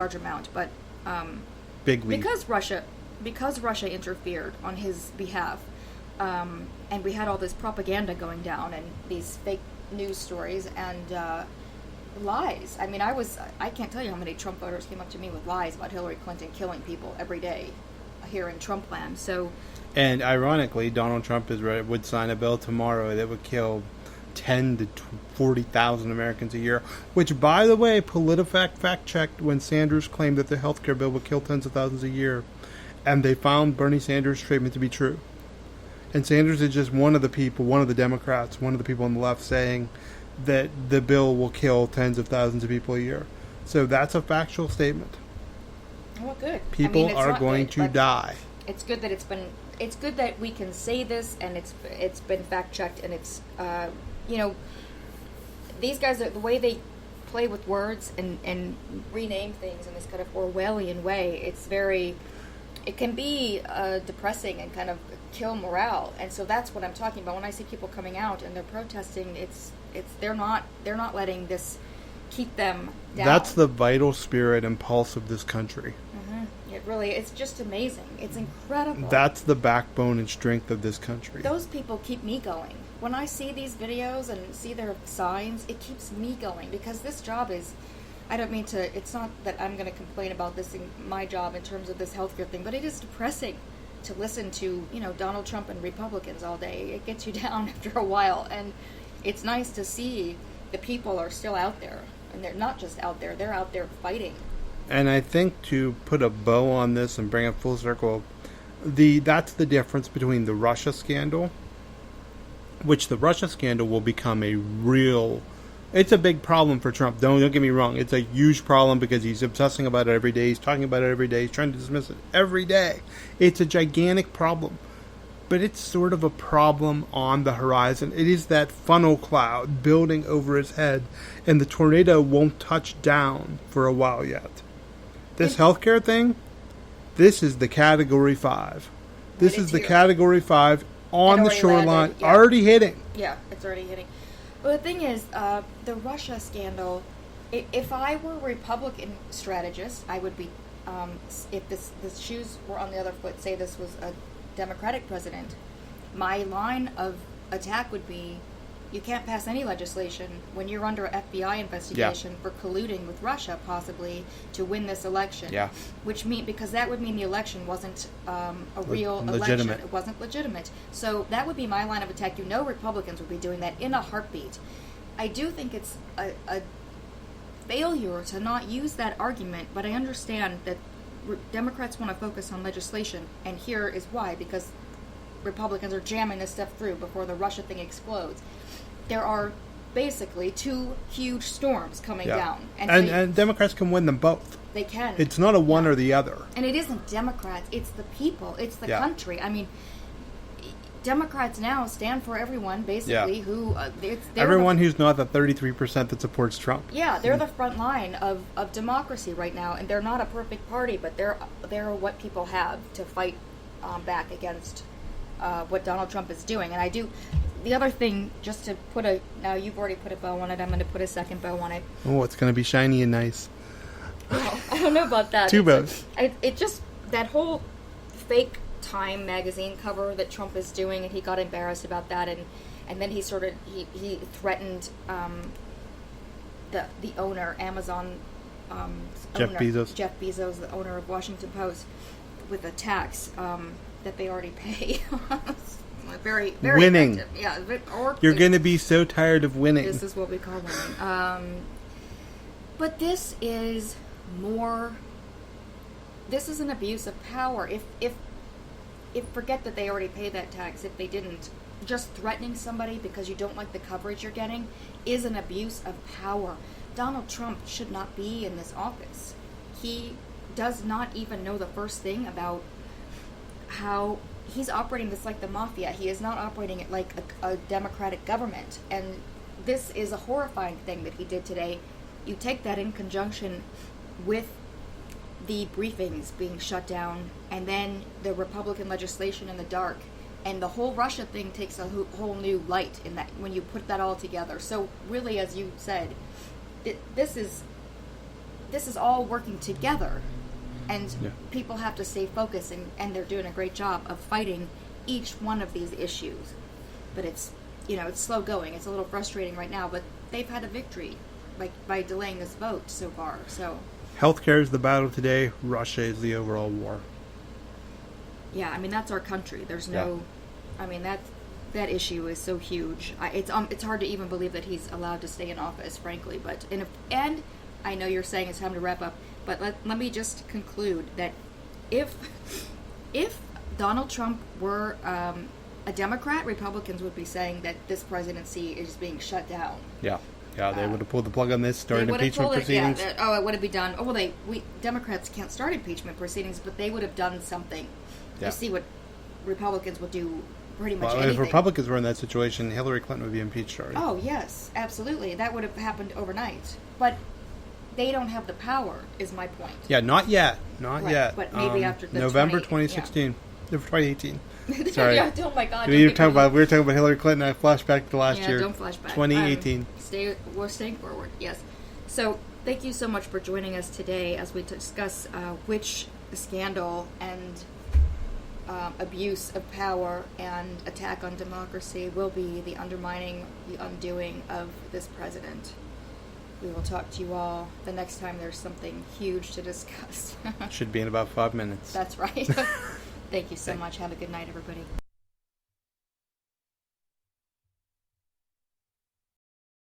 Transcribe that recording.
large amount, but Big leap. because Russia interfered on his behalf, and we had all this propaganda going down and these fake news stories and lies. I mean, I can't tell you how many Trump voters came up to me with lies about Hillary Clinton killing people every day here in Trump land. So, and ironically, Donald Trump would sign a bill tomorrow that would kill 10 to 40,000 Americans a year, which, by the way, PolitiFact fact-checked when Sanders claimed that the healthcare bill would kill tens of thousands a year, and they found Bernie Sanders' statement to be true. And Sanders is just one of the people, one of the Democrats, one of the people on the left saying that the bill will kill tens of thousands of people a year. So that's a factual statement. Well, good. People are going to die. It's good that it's good that we can say this, and it's been fact checked, and it's these guys, the way they play with words and rename things in this kind of Orwellian way, it can be depressing and kind of kill morale. And so that's what I'm talking about when I see people coming out and they're protesting. They're not letting this keep them down. That's the vital spirit and pulse of this country. It's just amazing. It's incredible. That's the backbone and strength of this country. Those people keep me going. When I see these videos and see their signs, it keeps me going, because this job is, I don't mean to, it's not that I'm going to complain about this in my job in terms of this healthcare thing, but it is depressing to listen to, Donald Trump and Republicans all day. It gets you down after a while, and it's nice to see the people are still out there, and they're not just out there, they're out there fighting. And I think, to put a bow on this and bring it full circle, that's the difference between the Russia scandal, which the Russia scandal will become it's a big problem for Trump. Don't get me wrong. It's a huge problem because he's obsessing about it every day. He's talking about it every day. He's trying to dismiss it every day. It's a gigantic problem. But it's sort of a problem on the horizon. It is that funnel cloud building over his head, and the tornado won't touch down for a while yet. This healthcare thing, this is the Category 5. This is the Category 5 on the shoreline, already hitting. Yeah, it's already hitting. But the thing is, the Russia scandal, if I were a Republican strategist, I would be, if the shoes were on the other foot, say this was a Democratic president, my line of attack would be, you can't pass any legislation when you're under an FBI investigation for colluding with Russia, possibly, to win this election. Yeah. Because that would mean the election wasn't a real election. It wasn't legitimate. So that would be my line of attack. Republicans would be doing that in a heartbeat. I do think it's a failure to not use that argument, but I understand that Democrats want to focus on legislation, and here is why, because Republicans are jamming this stuff through before the Russia thing explodes. There are basically two huge storms coming down. And Democrats can win them both. They can. It's not a one or the other. And it isn't Democrats, it's the people, it's the country. I mean, Democrats now stand for everyone, basically, who... everyone who's not the 33% that supports Trump. Yeah, they're the front line of democracy right now, and they're not a perfect party, but they're what people have to fight back against what Donald Trump is doing. And I do... The other thing, just to put now you've already put a bow on it, I'm going to put a second bow on it. Oh, it's going to be shiny and nice. Well, I don't know about that. Two bows. It just, that whole fake Time magazine cover that Trump is doing, and he got embarrassed about that, and then he threatened the owner, Amazon Jeff Bezos, the owner of Washington Post, with a tax that they already pay. Very, very winning. Effective. Yeah, you're going to be so tired of winning. This is what we call winning. But this is more. This is an abuse of power. If forget that they already pay that tax. If they didn't, just threatening somebody because you don't like the coverage you're getting is an abuse of power. Donald Trump should not be in this office. He does not even know the first thing about how. He's operating this like the mafia. He is not operating it like a democratic government. And this is a horrifying thing that he did today. You take that in conjunction with the briefings being shut down, and then the Republican legislation in the dark, and the whole Russia thing takes a whole new light in that when you put that all together. So really, as you said, this is this is all working together, and Yeah. people have to stay focused, and they're doing a great job of fighting each one of these issues. But it's, it's slow going. It's a little frustrating right now, but they've had a victory by delaying this vote so far. So Healthcare is the battle today. Russia is the overall war. yeah, I mean, that's our country. There's no, I mean, that issue is so huge. It's hard to even believe that he's allowed to stay in office, frankly. But and I know you're saying it's time to wrap up, but let me just conclude that if Donald Trump were a Democrat, Republicans would be saying that this presidency is being shut down. Yeah. Yeah, they would have pulled the plug on this, started They would have impeachment pulled it, proceedings. it would have been done. Oh, well, Democrats can't start impeachment proceedings, but they would have done something. Yeah. You see what Republicans would do pretty much Well, anything. if Republicans were in that situation, Hillary Clinton would be impeached already. Oh, yes, absolutely. That would have happened overnight. But they don't have the power, is my point. Yeah, not yet. Not Right, yet. but maybe after the November 20 2016. 2018. Sorry. Yeah, oh my God. We were talking about Hillary Clinton. I flashed back to last year. Don't flash back. 2018. We're staying forward, yes. So, thank you so much for joining us today as we discuss which scandal and abuse of power and attack on democracy will be the undermining, the undoing of this president. We will talk to you all the next time there's something huge to discuss. Should be in about 5 minutes. That's right. Thank you so much. Have a good night, everybody.